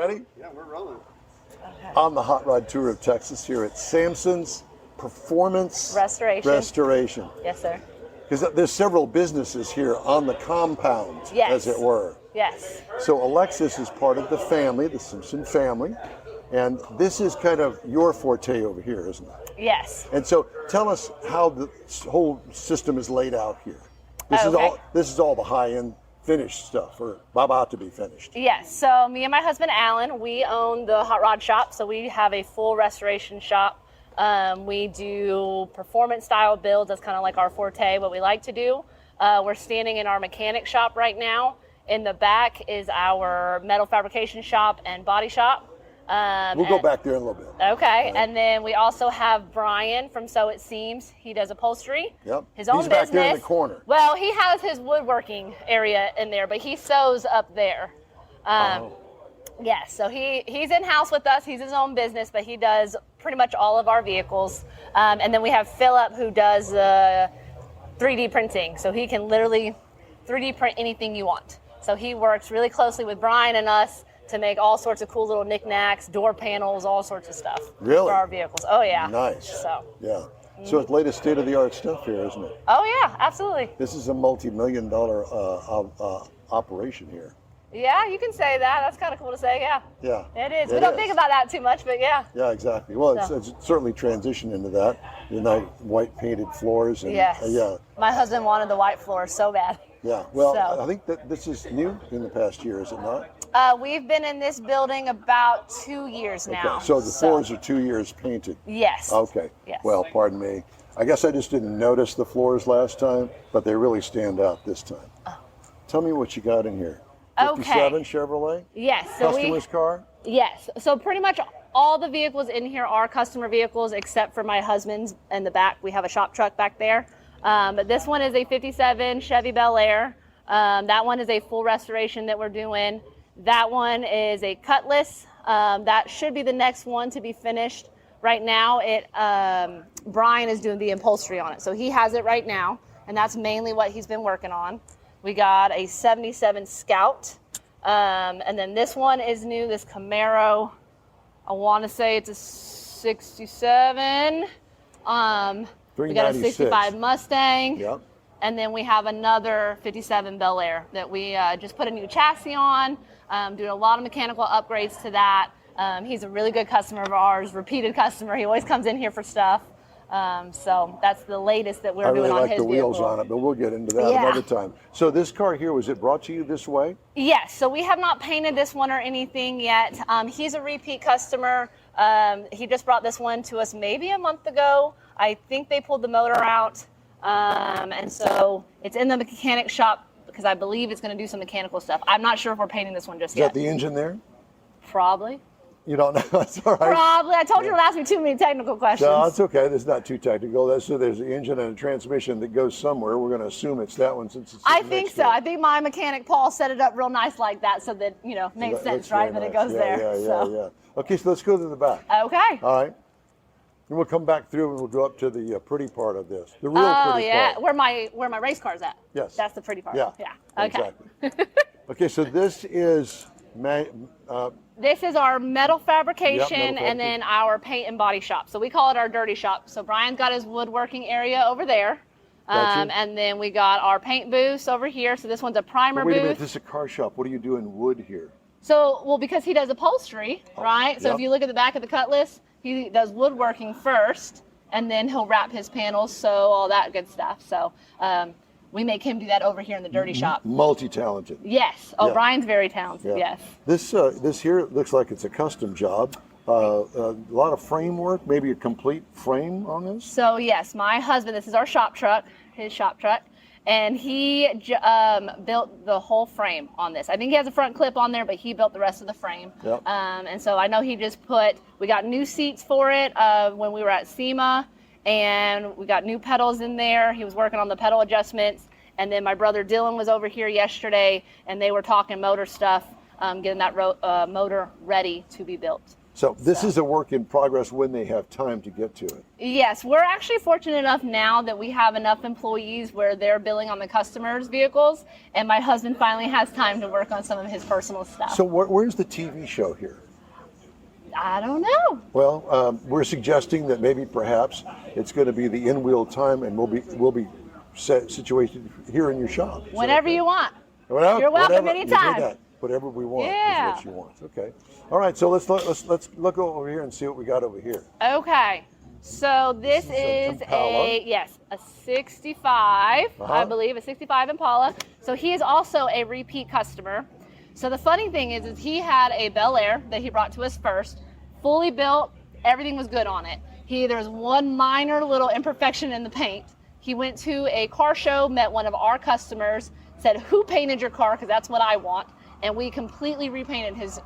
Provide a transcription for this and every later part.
Ready? Yeah, we're rolling. Okay. On the Hot Rod Tour of Texas here at Sampson's Performance Restoration. Yes, sir. Because there's several businesses here on the compound, as it were. Yes. So Alexis is part of the family, the Sampson family, and this is kind of your forte over here, isn't it? Yes. And so tell us how the whole system is laid out here. This is all the high-end finished stuff, or about to be finished. Yes, so me and my husband Alan, we own the hot rod shop, so we have a full restoration shop. We do performance style builds. That's kind of like our forte, what we like to do. We're standing in our mechanic shop right now. In the back is our metal fabrication shop and body shop. We'll go back there in a little bit. Okay, right. And then we also have Brian from So It Seems. He does upholstery. Yep. His own business. He's back there in the corner. Well, he has his woodworking area in there, but he sews up there. Yes, so he's in-house with us. He's his own business, but he does pretty much all of our vehicles. And then we have Philip, who does 3D printing. So he can literally 3D print anything you want. So he works really closely with Brian and us to make all sorts of cool little knickknacks, door panels, all sorts of stuff for our vehicles. Oh, yeah. Nice. So. Yeah. So it's latest state-of-the-art stuff here, isn't it? Oh, yeah, absolutely. This is a multi-million-dollar operation here. Yeah, you can say that. That's kind of cool to say, yeah. Yeah. It is. We don't think about that too much, but yeah. Yeah, exactly. Well, it's certainly transitioned into that. You know, white painted floors. And, yes. Yeah. My husband wanted the white floors so bad. Yeah. Well, I think that this is new in the past year, is it not? We've been in this building about 2 years now. Okay. So the floors are 2 years painted? Yes. Okay. Yes. Well, pardon me. I guess I just didn't notice the floors last time, but they really stand out this time. Oh. Tell me what you got in here. 57 Chevrolet? Yes. So customer's car? Yes. So pretty much all the vehicles in here are customer vehicles, except for my husband's in the back. We have a shop truck back there. But this one is a 57 Chevy Bel Air. That one is a full restoration that we're doing. That one is a Cutlass. That should be the next one to be finished. Right now, Brian is doing the upholstery on it. So he has it right now, and that's mainly what he's been working on. We got a 77 Scout. And then this one is new, this Camaro. I want to say it's a 67. We got a 65 Mustang. Yep. And then we have another 57 Bel Air that we just put a new chassis on, doing a lot of mechanical upgrades to that. He's a really good customer of ours, repeated customer. He always comes in here for stuff. So that's the latest that we're doing on his vehicle. I really like the wheels on it, but we'll get into that another time. So this car here, was it brought to you this way? Yes, so we have not painted this one or anything yet. He's a repeat customer. He just brought this one to us maybe a month ago. I think they pulled the motor out. And so it's in the mechanic shop because I believe it's going to do some mechanical stuff. I'm not sure if we're painting this one just yet. Is that the engine there? Probably. You don't know? That's all right. Probably. I told you to ask me too many technical questions. No, it's okay. It's not too technical. So there's the engine and a transmission that goes somewhere. We're going to assume it's that one since it's I think so. I think my mechanic, Paul, set it up real nice like that so that, makes sense, right? That it goes there. Yeah. Okay, so let's go to the back. Okay. All right. And we'll come back through and we'll go up to the pretty part of this. The real pretty part. Where my race car's at. Yes. That's the pretty part. Yeah. Okay. Exactly. Okay, so this is this is our metal fabrication and then our paint and body shop. So we call it our dirty shop. So Brian's got his woodworking area over there. And then we got our paint booths over here. So this one's a primer booth. Wait a minute, this is a car shop. What do you do in wood here? So, because he does upholstery, right? So if you look at the back of the Cutlass, he does woodworking first, and then he'll wrap his panels, so all that good stuff. So we make him do that over here in the dirty shop. Multi-talented. Yes. Oh, Brian's very talented, yes. This here looks like it's a custom job. A lot of framework, maybe a complete frame on this? So yes, my husband, this is our shop truck, his shop truck. And he built the whole frame on this. I think he has a front clip on there, but he built the rest of the frame. Yep. And so I know he just we got new seats for it when we were at SEMA, and we got new pedals in there. He was working on the pedal adjustments. And then my brother Dylan was over here yesterday, and they were talking motor stuff, getting that motor ready to be built. So this is a work in progress when they have time to get to it. Yes, we're actually fortunate enough now that we have enough employees where they're billing on the customers' vehicles, and my husband finally has time to work on some of his personal stuff. So where's the TV show here? I don't know. Well, we're suggesting that maybe perhaps it's going to be the in-wheel time, and we'll be situated here in your shop. Whenever you want. Whatever, You're welcome whatever, anytime. You did that. Whatever we want Yeah. is what you want. Okay. All right. So let's look over here and see what we got over here. Okay. So this is Impala. a 65, I believe, a 65 Impala. So he is also a repeat customer. So the funny thing is he had a Bel Air that he brought to us first, fully built, everything was good on it. There was one minor little imperfection in the paint. He went to a car show, met one of our customers, said, "Who painted your car? Because that's what I want." And we completely repainted his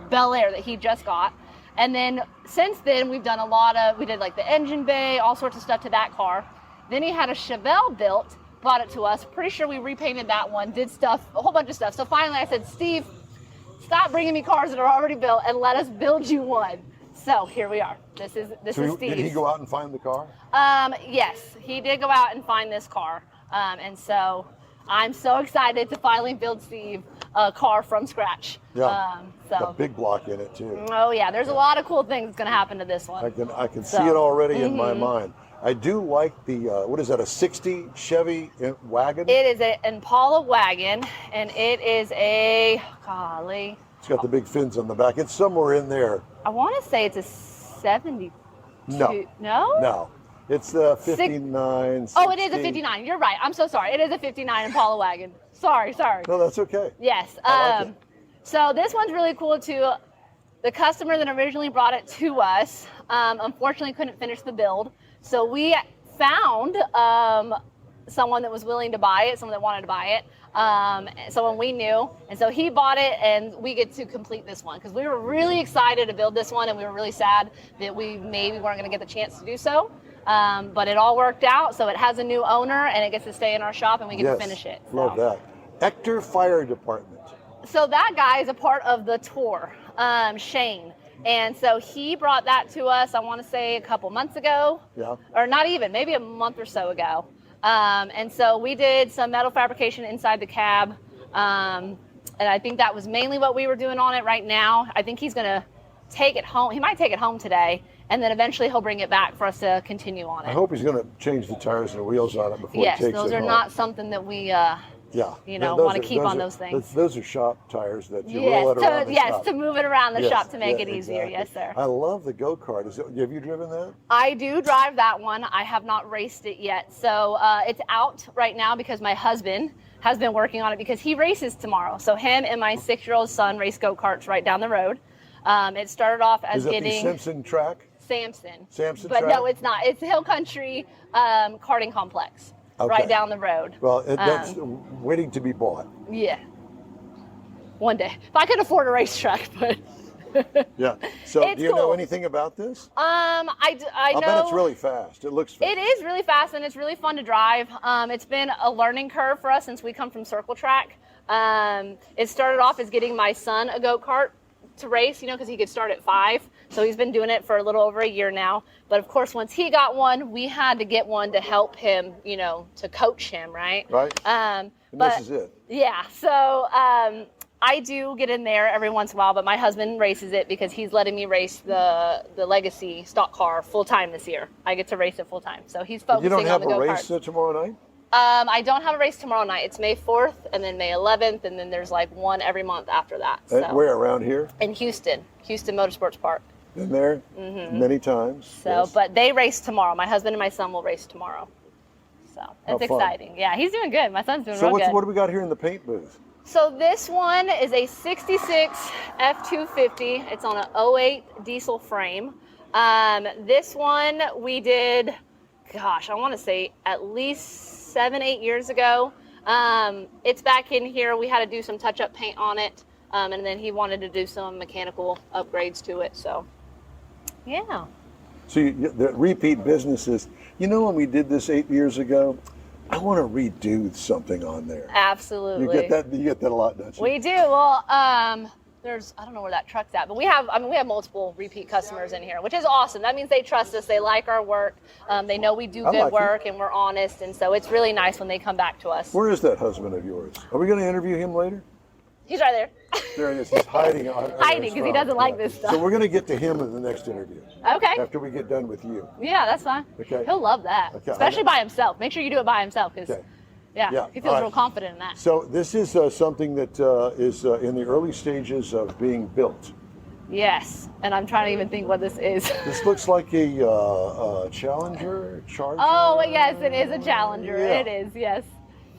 Bel Air that he just got. And then since then, we did like the engine bay, all sorts of stuff to that car. Then he had a Chevelle built, brought it to us. Pretty sure we repainted that one, did stuff, a whole bunch of stuff. So finally I said, "Steve, stop bringing me cars that are already built and let us build you one." So here we are. This is Steve's. Did he go out and find the car? Yes, he did go out and find this car. And so I'm so excited to finally build Steve a car from scratch. Yeah. So A big block in it too. Oh yeah, there's a lot of cool things going to happen to this one. I can see it already in my mind. I do like the what is that? A '60 Chevy wagon? It is an Impala wagon, and it is a golly. It's got the big fins on the back. It's somewhere in there. I want to say it's a 72. No. No? No. It's the 59. Oh, it is a 60. 59. You're right. I'm so sorry. It is a 59 Impala wagon. Sorry. No, that's okay. Yes. I like it. So this one's really cool too. The customer that originally brought it to us, unfortunately couldn't finish the build. So we found someone that was willing to buy it, someone that wanted to buy it, someone we knew. And so he bought it, and we get to complete this one because we were really excited to build this one, and we were really sad that we maybe weren't going to get the chance to do so. But it all worked out. So it has a new owner, and it gets to stay in our shop, and we get to finish it. So. Love that. Ector Fire Department. So that guy is a part of the tour, Shane. And so he brought that to us, I want to say a couple months ago. Yeah. Or not even, maybe a month or so ago. And so we did some metal fabrication inside the cab. And I think that was mainly what we were doing on it right now. I think he's going to take it home. He might take it home today, and then eventually he'll bring it back for us to continue on it. I hope he's going to change the tires and the wheels on it before he takes it home. Yes, those are not something that we... Yeah, want to keep on those things. Those are shop tires that you roll it around the shop. To move it around the shop to make it easier. Exactly. Yes, sir. I love the go-kart. Have you driven that? I do drive that one. I have not raced it yet. So it's out right now because my husband has been working on it because he races tomorrow. So him and my 6-year-old son race go-karts right down the road. It started off as Is it the Simpson track? Sampson. Sampson But track? no, it's not. It's Hill Country Karting Complex. Okay. Right down the road. Well, that's waiting to be bought. Yeah. One day. If I could afford a racetrack, but... Yeah. So It's do you know cool. anything about this? I know... bet it's really fast. It looks fast. It is really fast, and it's really fun to drive. It's been a learning curve for us since we come from circle track. It started off as getting my son a go-kart to race, because he could start at 5. So he's been doing it for a little over a year now. But of course, once he got one, we had to get one to help him, to coach him, right? Right. And this is it. Yeah. So I do get in there every once in a while, but my husband races it because he's letting me race the Legacy stock car full time this year. I get to race it full time. So he's focusing on the go-kart. You don't have a race tomorrow night? I don't have a race tomorrow night. It's May 4th and then May 11th, and then there's like one every month after that. So. Where, around here? In Houston Motorsports Park. Been there many times. So, yes. But they race tomorrow. My husband and my son will race tomorrow. So it's exciting. Yeah, he's doing good. My son's doing real good. So what do we got here in the paint booth? So this one is a 66 F250. It's on an 08 diesel frame. This one we did, I want to say at least 7-8 years ago. It's back in here. We had to do some touch-up paint on it, and then he wanted to do some mechanical upgrades to it. So, yeah. So the repeat businesses. When we did this 8 years ago, I want to redo something on there. Absolutely. You get that a lot, don't you? We do. Well, I don't know where that truck's at, but we have multiple repeat customers in here, which is awesome. That means they trust us. They like our work. They know we do good work and we're honest. And so it's really nice when they come back to us. Where is that husband of yours? Are we going to interview him later? He's right there. There he is. He's hiding. Hiding because he doesn't like this stuff. So we're going to get to him in the next interview. Okay. After we get done with you. Yeah, that's fine. Okay. He'll love that, especially by himself. Make sure you do it by himself because, he feels real confident in that. So this is something that is in the early stages of being built. Yes, and I'm trying to even think what this is. This looks like a Challenger, Charger. Oh, yes, it is a Challenger. Yeah. It is, yes.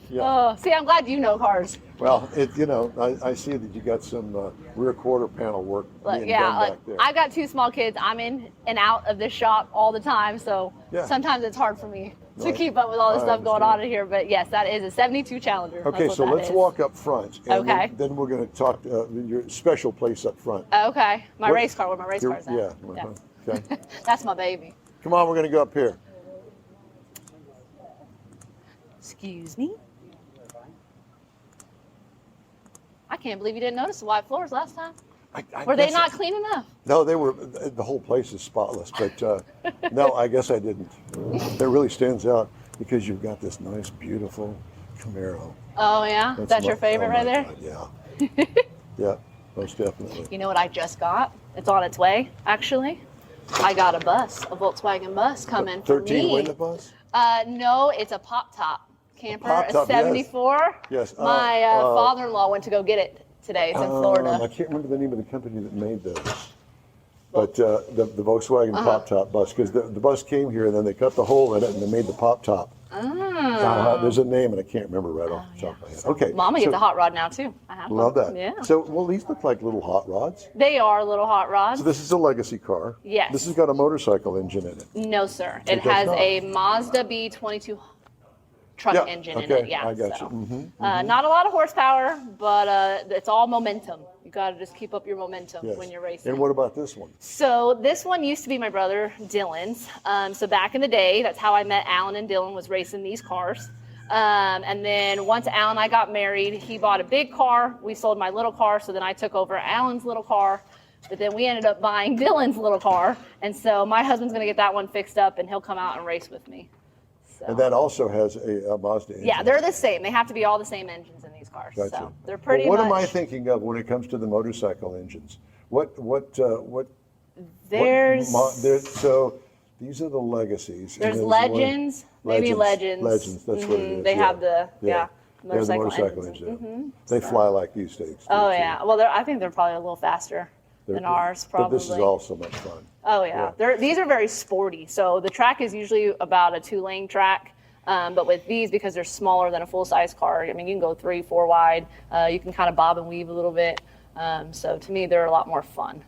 Yeah. Oh, see, I'm glad you know cars. Well, I see that you got some rear quarter panel work being done back there. I've got two small kids. I'm in and out of this shop all the time, so sometimes it's hard for me to keep up with all the stuff going on in here. But yes, that is a 72 Challenger. Okay, so let's walk up front. And then we're going to talk your special place up front. Okay, race car, where my race car's at. Yeah. Okay. That's my baby. Come on, we're going to go up here. Excuse me. I can't believe you didn't notice the white floors last time. Were they not clean enough? No, they were. The whole place is spotless, but no, I guess I didn't. It really stands out because you've got this nice, beautiful Camaro. Oh yeah, that's your favorite right there. God, yeah, yeah, most definitely. You know what I just got? It's on its way, actually. I got a Volkswagen bus coming for me. 13-window bus? No, it's a pop top camper, a 74. Yes. My father-in-law went to go get it today. It's in Florida. I can't remember the name of the company that made those. But the Volkswagen pop top bus, because the bus came here and then they cut the hole in it and they made the pop top. There's a name and I can't remember right off the top of my head. Okay. Mama gets a hot rod now too. I have love one. that. Yeah. So, these look like little hot rods. They are little hot rods. So this is a legacy car. Yes. This has got a motorcycle engine in it. No, sir. It has a Mazda B22 truck engine in it. Yeah. I got you. Not a lot of horsepower, but it's all momentum. You got to just keep up your momentum when you're racing. And what about this one? So this one used to be my brother Dylan's. So back in the day, that's how I met Alan and Dylan, was racing these cars. And then once Alan and I got married, he bought a big car. We sold my little car, so then I took over Alan's little car. But then we ended up buying Dylan's little car. And so my husband's going to get that one fixed up, and he'll come out and race with me. So. And that also has a Mazda engine. Yeah, they're the same. They have to be all the same engines in these cars. Gotcha. So they're pretty what much. Am I thinking of when it comes to the motorcycle engines? So these are the legacies. There's Legends, maybe Legends. Legends, that's what it is. They have the motorcycle engine. They fly like these things. Oh yeah. Well, I think they're probably a little faster than ours, probably. But this is also much fun. Oh yeah. These are very sporty. So the track is usually about a 2-lane track. But with these, because they're smaller than a full-size car, I mean, you can go 3-4 wide. You can kind of bob and weave a little bit. So to me, they're a lot more fun,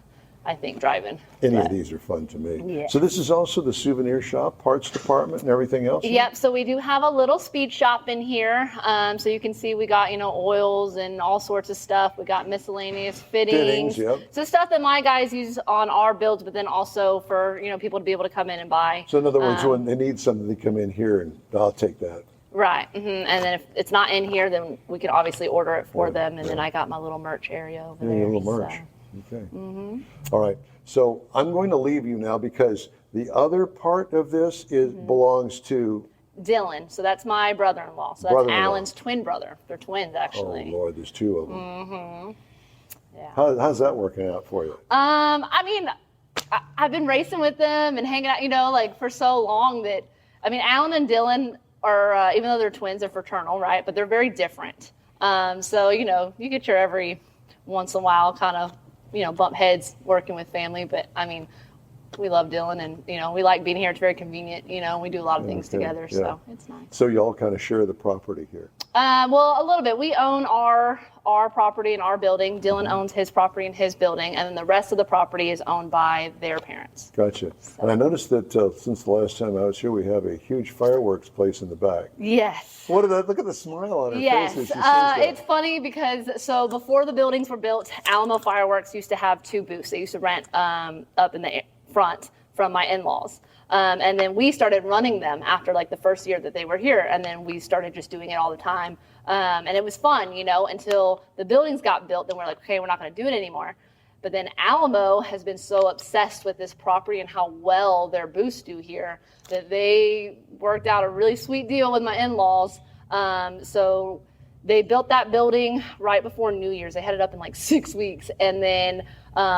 I think, driving. Any of these are fun to me. Yeah. So this is also the souvenir shop, parts department, and everything else? Yep. So we do have a little speed shop in here. So you can see we got, oils and all sorts of stuff. We got miscellaneous fittings. So stuff that my guys use on our builds, but then also for, people to be able to come in and buy. So in other words, when they need something, they come in here and I'll take that. Right. And then if it's not in here, then we can obviously order it for them. And then I got my little merch area over there. Your little merch. Okay. All right. So I'm going to leave you now because the other part of this belongs to Dylan. So that's my brother-in-law. So that's Alan's twin brother. They're twins, actually. Oh Lord, there's two of them. Yeah. How's that working out for you? I mean, I've been racing with them and hanging out, for so long that, Alan and Dylan are, even though they're twins, they're fraternal, right? But they're very different. So, you get your every once in a while kind of, bump heads working with family. But, we love Dylan and, we like being here. It's very convenient. We do a lot of things together. Yeah. So it's nice. So you all kind of share the property here? Well, a little bit. We own our property and our building. Dylan owns his property and his building. And then the rest of the property is owned by their parents. Gotcha. So. And I noticed that since the last time I was here, we have a huge fireworks place in the back. Yes. Look at the smile on her face. Yes. It's funny because before the buildings were built, Alamo Fireworks used to have 2 booths. They used to rent up in the front from my in-laws. And then we started running them after like the first year that they were here. And then we started just doing it all the time. And it was fun, you know, until the buildings got built. Then we're like, okay, we're not going to do it anymore. But then Alamo has been so obsessed with this property and how well their booths do here that they worked out a really sweet deal with my in-laws. So they built that building right before New Year's. They had it up in like 6 weeks. And then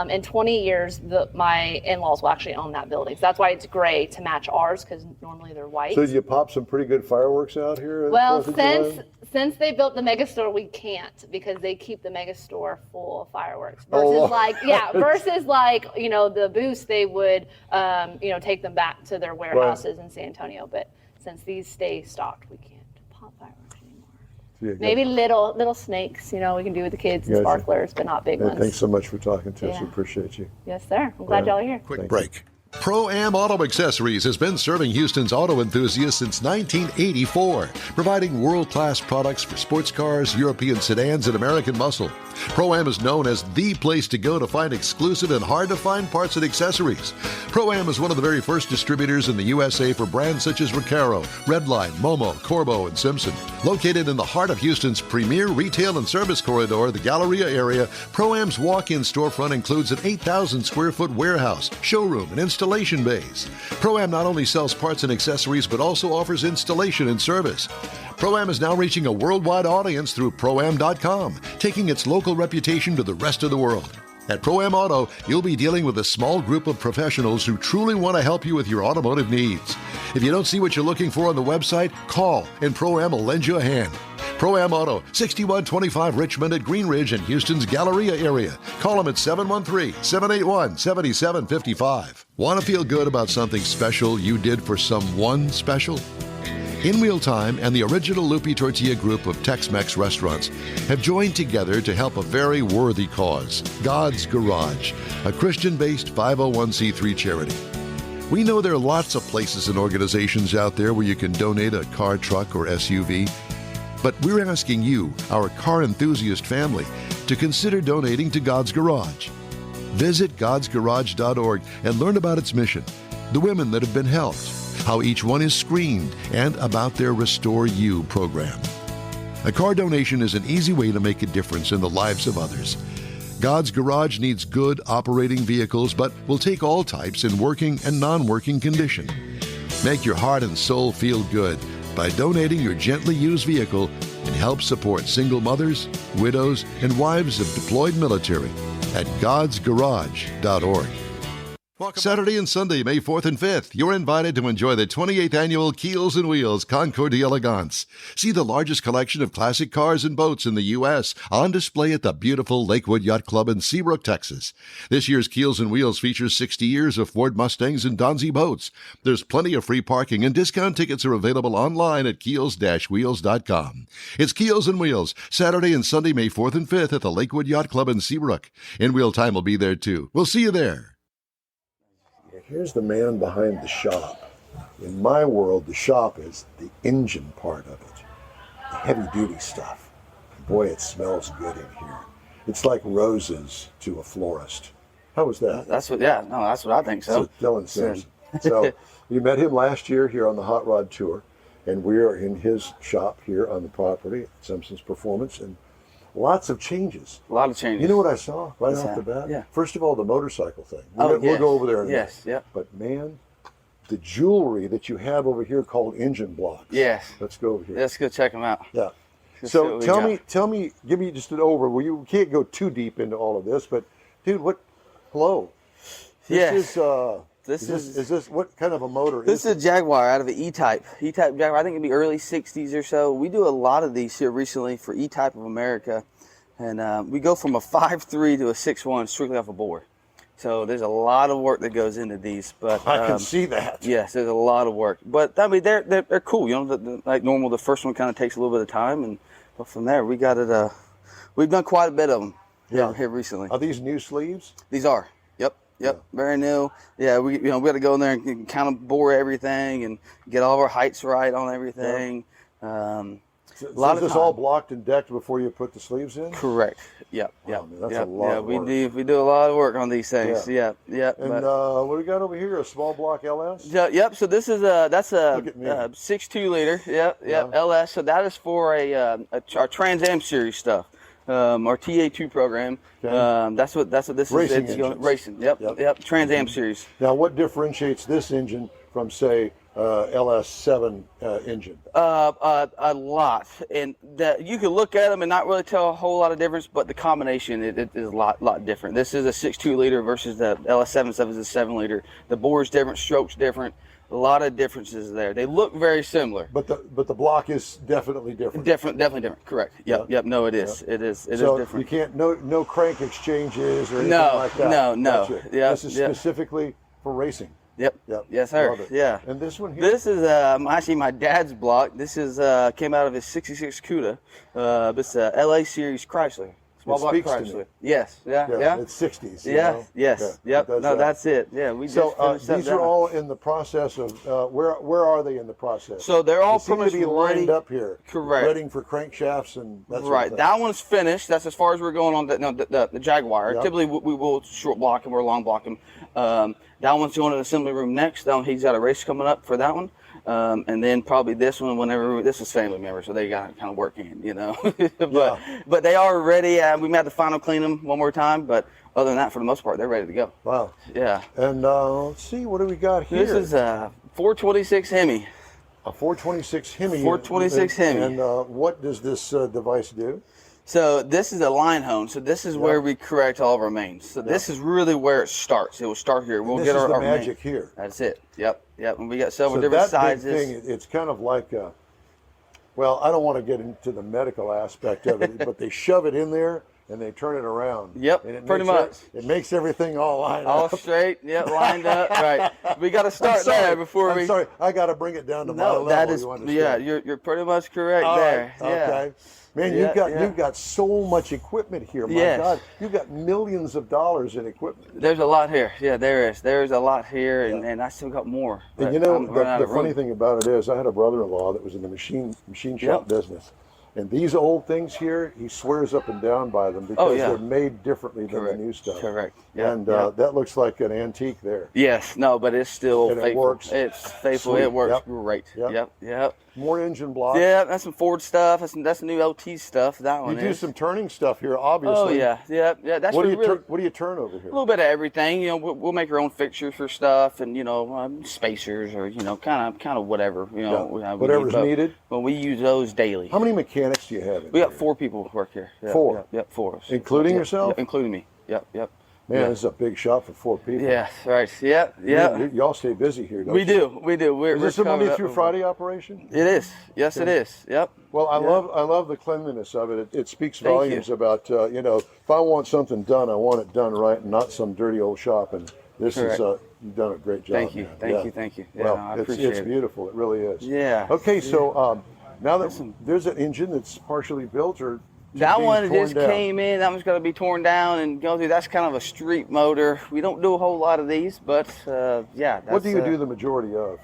in 20 years, my in-laws will actually own that building. So that's why it's gray to match ours, because normally they're white. So did you pop some pretty good fireworks out here? Well, since they built the megastore, we can't, because they keep the megastore full of fireworks. Versus like, you know, the booths, they would, you know, take them back to their warehouses in San Antonio. But since these stay stocked, we can't pop fireworks anymore. Maybe little snakes, you know, we can do with the kids and sparklers, but not big ones. Thanks so much for talking to us. We appreciate you. Yes, sir. I'm glad y'all are here. Quick break. Pro-Am Auto Accessories has been serving Houston's auto enthusiasts since 1984, providing world-class products for sports cars, European sedans, and American muscle. Pro-Am is known as the place to go to find exclusive and hard-to-find parts and accessories. Pro-Am is one of the very first distributors in the USA for brands such as Recaro, Redline, Momo, Corbo, and Simpson. Located in the heart of Houston's premier retail and service corridor, the Galleria area, Pro-Am's walk-in storefront includes an 8,000-square-foot warehouse, showroom, and installation bays. Pro-Am not only sells parts and accessories, but also offers installation and service. Pro-Am is now reaching a worldwide audience through Pro-Am.com, taking its local reputation to the rest of the world. At Pro-Am Auto, you'll be dealing with a small group of professionals who truly want to help you with your automotive needs. If you don't see what you're looking for on the website, call and Pro-Am will lend you a hand. Pro-Am Auto, 6125 Richmond at Green Ridge in Houston's Galleria area. Call them at 713-781-7755. Want to feel good about something special you did for someone special? In Wheel Time and the original Lupi Tortilla group of Tex-Mex restaurants have joined together to help a very worthy cause, God's Garage, a Christian-based 501c3 charity. We know there are lots of places and organizations out there where you can donate a car, truck, or SUV, but we're asking you, our car enthusiast family, to consider donating to God's Garage. Visit godsgarage.org and learn about its mission, the women that have been helped, how each one is screened, and about their Restore You program. A car donation is an easy way to make a difference in the lives of others. God's Garage needs good operating vehicles, but will take all types in working and non-working condition. Make your heart and soul feel good by donating your gently used vehicle and help support single mothers, widows, and wives of deployed military at godsgarage.org. Saturday and Sunday, May 4th and 5th, you're invited to enjoy the 28th annual Keels and Wheels Concours d'Elegance. See the largest collection of classic cars and boats in the U.S. on display at the beautiful Lakewood Yacht Club in Seabrook, Texas. This year's Keels and Wheels features 60 years of Ford Mustangs and Donzi boats. There's plenty of free parking, and discount tickets are available online at keels-wheels.com. It's Keels and Wheels, Saturday and Sunday, May 4th and 5th at the Lakewood Yacht Club in Seabrook. In Wheel Time will be there too. We'll see you there. Here's the man behind the shop. In my world, the shop is the engine part of it, the heavy-duty stuff. Boy, it smells good in here. It's like roses to a florist. How was that? That's what I think so. Dylan Sampson. So you met him last year here on the Hot Rod Tour, and we are in his shop here on the property at Simpson's Performance, and lots of changes. A lot of changes. You know what I saw right off the bat? Yeah. First of all, the motorcycle thing. We'll go over there in a minute. Yeah. But man, the jewelry that you have over here called engine blocks. Yes. Let's go over here. Let's go check them out. Yeah. So tell me, give me just an overview. You can't go too deep into all of this, but dude, hello. This is this what kind of a motor is this? Is a Jaguar out of the E-Type Jaguar. I think it'd be early 60s or so. We do a lot of these here recently for E-Type of America, and we go from a 5.3 to a 6.1 strictly off a bore. So there's a lot of work that goes into these. But I can see that. Yes, there's a lot of work. But I mean, they're cool. You know, like normal, the first one kind of takes a little bit of time, but from there we got it. We've done quite a bit of them here recently. Are these new sleeves? These are. Yep, very new. Yeah, we got to go in there and kind of bore everything and get all of our heights right on everything. So, A lot is of this all time. blocked and decked before you put the sleeves in? Correct. Yep. Yep. man, that's yep. a lot Yeah, of we work. do a lot of work on these things. Yeah. Yeah. Yep. And what do we got over here? A small block LS? Yep. So this is that's a Look at me. 6.2 liter. Yep. Yeah. LS. So that is for our Trans Am series stuff. Our TA2 program. Okay. That's what this Racing is. It's going engines. racing. Yep. Yep. Yep. Trans Am series. Now, what differentiates this engine from, say, LS7 engine? A lot, and that you can look at them and not really tell a whole lot of difference, but the combination it is a lot different. This is a 6.2 liter versus the LS7 stuff is a 7 liter. The bore's different, stroke's different. A lot of differences there. They look very similar, But the block is definitely different. definitely different. Correct. Yep. No, it is. It is. It is So different. you can't no crank exchanges or anything No, like that. no. Gotcha. Yeah, This is yeah. specifically for racing. Yep. Yep. Yes, sir. Love it. Yeah. And this one here. This is actually my dad's block. This is came out of his '66 Cuda. It's a LA series Chrysler. Small It block speaks to me. Chrysler. Yes. Yeah. It's 60s. you Yeah. know? Yes. Yeah, Yep. it does No, that. that's it. Yeah. We So just finished up these that are one. all in the process of where are they in the process? So they're all They seem pretty to be much lined ready. up here, Correct. ready for crankshafts and that sort Right. of thing. That one's finished. That's as far as we're going on the Jaguar. Yep. Typically we will short block them or long block them. That one's going to the assembly room next. That one, he's got a race coming up for that one. And then probably this one whenever this is family members, so they got kind of work in, but they are ready. We may have to final clean them one more time, but other than that, for the most part, they're ready to go. Wow. Yeah. And let's see, what do we got here? This is a 426 Hemi. a 426 Hemi. 426 Hemi. And what does this device do? So this is a line hone. So this is where we correct all of our mains. So this is really where it starts. It will start here. We'll This get is our the our magic main. here. That's it. Yep. And we got several So different that big sizes. thing, it's kind of like, well, I don't want to get into the medical aspect of it, but they shove it in there and they turn it around. Yep, And it pretty makes much. It makes everything all lined All up. straight. Yep. Lined up. Right. We got to start there before I'm we. sorry, I got to bring it down to my No, level. that is you understand? you're pretty much correct All there. right, Yeah. okay. Man, Yeah, you've got so much equipment here. My Yes. God, you've got millions of dollars in equipment. There's a lot here. Yeah, there is. There's a lot here, and I still got more. And but you know, I'm running out the of room. funny thing about it is, I had a brother-in-law that was in the machine shop business. And these old things here, he swears up and down by them because they're made differently than the new stuff. Correct. Yep. And Yep. that looks like an antique there. Yes. No, but it's still And it faithful. works. It's faithful. Sweet. It works Yep. great. Yep. Yep. More engine blocks. Yeah, that's some Ford stuff. That's new LT stuff. That You one do is. some turning stuff here, obviously. Oh yeah. That's What do you really, what do you turn over here? a little bit of everything. We'll make our own fixtures for stuff, and spacers, or kind of whatever. We Whatever's need, but- needed. But we use those daily. How many mechanics do you have in We got here? 4 people who work here. Yep, Four? Yep. 4 of us. Including Yep, yourself? yep, including me. Yep. Man, this is a big shop for 4 people. Yeah. Right. Yep. Y'all stay busy here, don't We you? do. We're Is this a covered Monday up through with- Friday operation? It is. Yes, it is. Yep. Well, I Yeah. love the cleanliness of it. It speaks Thank volumes you. about if I want something done, I want it done right, and not some dirty old shop. And this Correct. is you've done a great job. Thank you. man. Thank you. Yeah, Well, no, I it's appreciate it. beautiful. It really is. Yeah. Okay, so now that there's an engine that's partially built, or That being one torn just down. came in. That one's going to be torn down and go through. That's kind of a street motor. We don't do a whole lot of these, but yeah. What do you that's, do the majority of?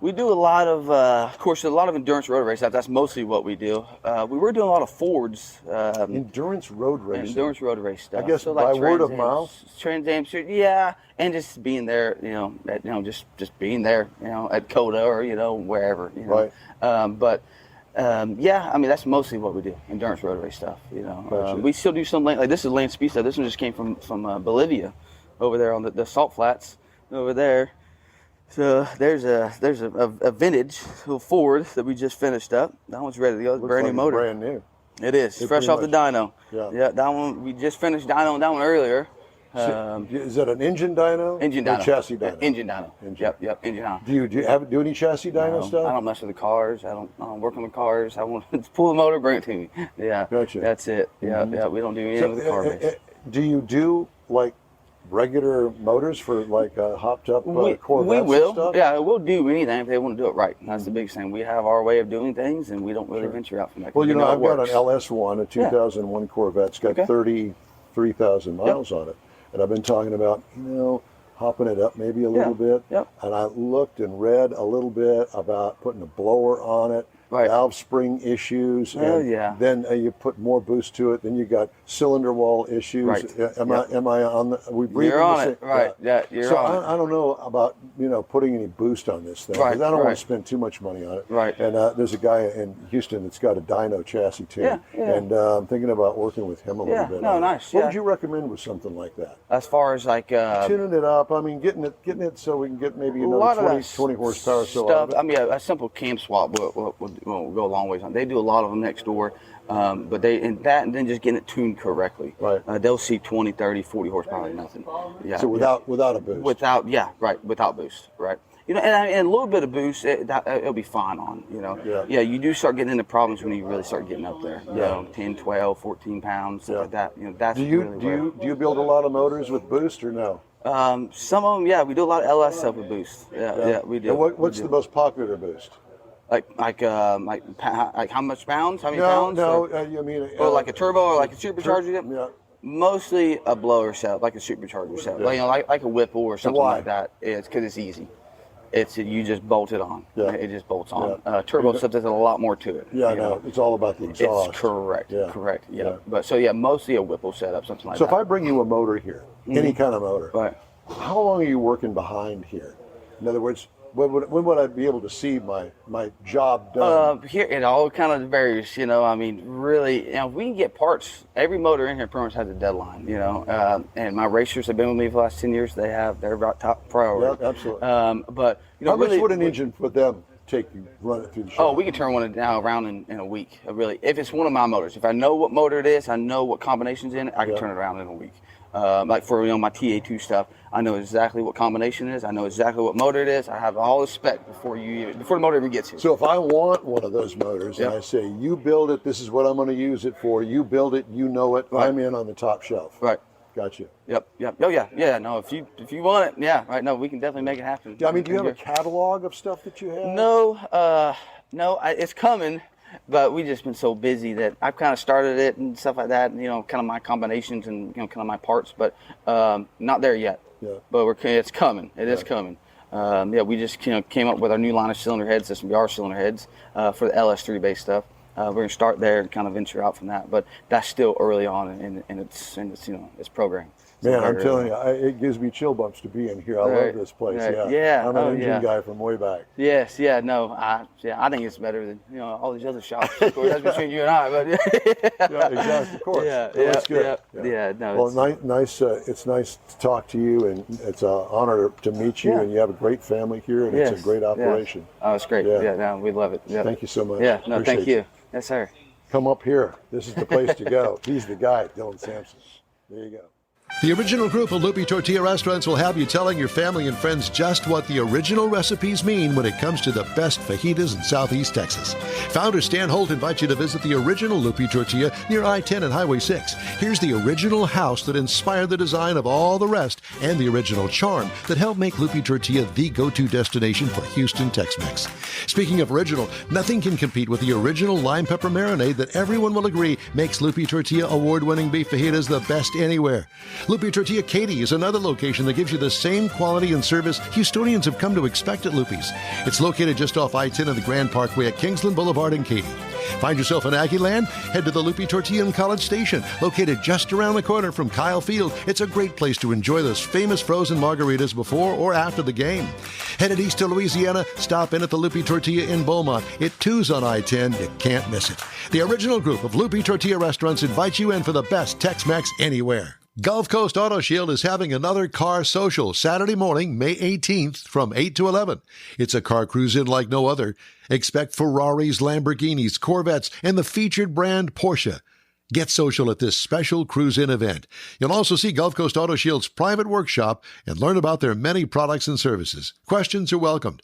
We do a lot of course, a lot of endurance road race stuff. That's mostly what we do. We were doing a lot of Fords. Endurance road racing. Endurance road race stuff. I guess so by word of Trans Am- mouth? Trans Am, yeah, and just being there, just being there, at Coda or wherever, Right. Yeah, I mean that's mostly what we do, endurance road race stuff. Gotcha. We still do some like this is land speed stuff. This one just came from Bolivia, over there on the salt flats over there. So there's a vintage little Ford that we just finished up. That one's ready to go. Looks Brand like new it's motor. brand new. It is It fresh pretty off the dyno. Yeah. That one we just finished dyno on that one earlier. Is that an engine dyno? Engine or dyno. chassis dyno? Engine dyno. Engine. Yep, engine dyno. Do you do any chassis dyno No, stuff? I don't mess with the cars. I don't work on the cars. I want to pull the motor, bring it to me. Yeah. Gotcha. That's it. Yeah. We don't do anything with the car base. Do you do like regular motors for like hopped up Corvettes we and will. stuff? Yeah, we'll do anything if they want to do it right. That's the biggest thing. We have our way of doing things, and we don't really venture out from that. Well, We know I've it got an works. LS1, a 2001 Corvette. It's got Okay. 33,000 miles on it. And I've been talking about, hopping it up maybe a little bit. Yep. And I looked and read a little bit about putting a blower on it. valve spring issues. Oh, And yeah. then you put more boost to it. Then you got cylinder wall issues. Right. Am I on the? Are we breathing You're on the same- it, right? Yeah, you're so on it. I don't know about putting any boost on this thing. Right, 'Cause I don't want right. to spend too much money on it. Right. And there's a guy in Houston that's got a dyno chassis too. Yeah, yeah. And I'm thinking about working with him a little Yeah, bit. no, on it. nice, What yeah. would you recommend with something like that? As far as like Tuning it up. I mean, getting it so we can get maybe a lot another of 20 horsepower. So stuff. I mean, a simple cam swap will go a long ways on. They do a lot of them next door, but and then just getting it tuned correctly. Right. They'll see 20, 30, 40 horsepower, nothing. Yeah. So without a boost. Without boost, right? And a little bit of boost, it'll be fine on, Yeah. Yeah, you do start getting into problems when you really start getting up there, 10, 12, 14 pounds, stuff like that. That's Do you really do you build a lot of motors with boost or no? some of them, yeah, we do a lot of LS stuff with boost. Yeah, we do. And what's the most popular boost? like how much pounds? How many No, pounds? no. Or, I mean, like a turbo or like a supercharger? Yeah. Mostly a blower setup, like a supercharger setup, like a Whipple or something why? like that. It's because it's easy. You just bolt it on. Yeah. It just bolts on. Yeah. Turbo stuff, there's a lot more to it. Yeah, you no, know? it's all about the exhaust. It's correct. Yeah. Correct. Yeah. Yeah. But mostly a Whipple setup, something like So that. if I bring you a motor here, any kind of motor, Right. how long are you working behind here? In other words, when would I be able to see my job done? Here it all kind of varies, I mean, really, we can get parts. Every motor in here pretty much has a deadline, and my racers have been with me for the last 10 years. They're about top priority. Yeah, absolutely. But How really, much would an engine for them take you run it through the shop? Oh, we can turn one now around in a week. Really, if it's one of my motors, if I know what motor it is, I know what combinations in it, I can turn it around in a week. Like for my TA2 stuff, I know exactly what combination it is. I know exactly what motor it is. I have all the spec before the motor even gets here. So if I want one of those motors and Yep. I say, you build it, this is what I'm going to use it for, you build it, you know it, Right. I'm in on the top shelf. Right. Gotcha. Yep. Oh yeah. No, if you want it, yeah. Right. No, we can definitely make it happen. Yeah, I mean, do you have a catalog of stuff that you have? No. It's coming. But we just been so busy that I've kind of started it and stuff like that, and, kind of my combinations and, kind of my parts, but not there yet. Yeah. But it's coming. It is coming. We just, came up with our new line of cylinder heads, SMBR cylinder heads for the LS3 based stuff. We're going to start there and kind of venture out from that, but that's still early on in its program. Man, I'm telling you, it gives me chill bumps to be in here. I love Right. this place. Right. Yeah. Yeah. I'm an Oh, engine yeah. guy from way back. Yes, yeah, no, I think it's better than all these other shops. Of course, that's between you and I, but Yeah, exactly. Of course. Yeah, No, it's good. yeah. No, Well, nice. It's nice to talk to you, and it's an honor to meet you. Yeah. And you have a great family here, and it's a great operation. Oh, it's great. Yeah. Yeah, no, we love it. Yeah. Thank you so much. Yeah, no, Appreciate thank you. Yes, sir. Come up here. This is the place to go. He's the guy, Dylan Sampson. There you go. The original group of Loopy Tortilla restaurants will have you telling your family and friends just what the original recipes mean when it comes to the best fajitas in Southeast Texas. Founder Stan Holt invites you to visit the original Loopy Tortilla near I-10 and Highway 6. Here's the original house that inspired the design of all the rest and the original charm that helped make Loopy Tortilla the go-to destination for Houston Tex-Mex. Speaking of original, nothing can compete with the original lime pepper marinade that everyone will agree makes Loopy Tortilla award-winning beef fajitas the best anywhere. Loopy Tortilla Katy is another location that gives you the same quality and service Houstonians have come to expect at Loopy's. It's located just off I-10 and the Grand Parkway at Kingsland Boulevard in Katy. Find yourself in Aggie Land? Head to the Loopy Tortilla in College Station, located just around the corner from Kyle Field. It's a great place to enjoy those famous frozen margaritas before or after the game. Headed east to Louisiana? Stop in at the Loopy Tortilla in Beaumont. It too's on I-10. You can't miss it. The original group of Loopy Tortilla restaurants invites you in for the best Tex-Mex anywhere. Gulf Coast Auto Shield is having another car social Saturday morning, May 18th from 8 to 11. It's a car cruise-in like no other. Expect Ferraris, Lamborghinis, Corvettes, and the featured brand Porsche. Get social at this special cruise-in event. You'll also see Gulf Coast Auto Shield's private workshop and learn about their many products and services. Questions are welcomed.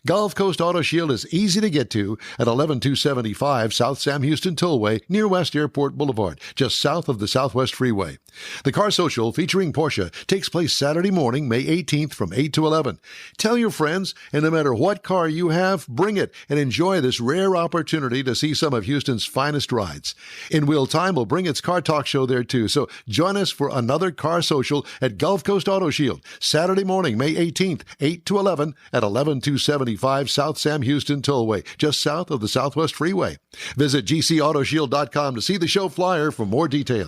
Gulf Coast Auto Shield is easy to get to at 11275 South Sam Houston Tollway near West Airport Boulevard, just south of the Southwest Freeway. The Car Social featuring Porsche takes place Saturday morning, May 18th from 8 to 11. Tell your friends, and no matter what car you have, bring it and enjoy this rare opportunity to see some of Houston's finest rides. In Wheel Time will bring its Car Talk show there too, so join us for another Car Social at Gulf Coast Auto Shield, Saturday morning, May 18th, 8 to 11 at 11275 125 South Sam Houston Tollway, just south of the Southwest Freeway. Visit gcautoshield.com to see the show flyer for more details.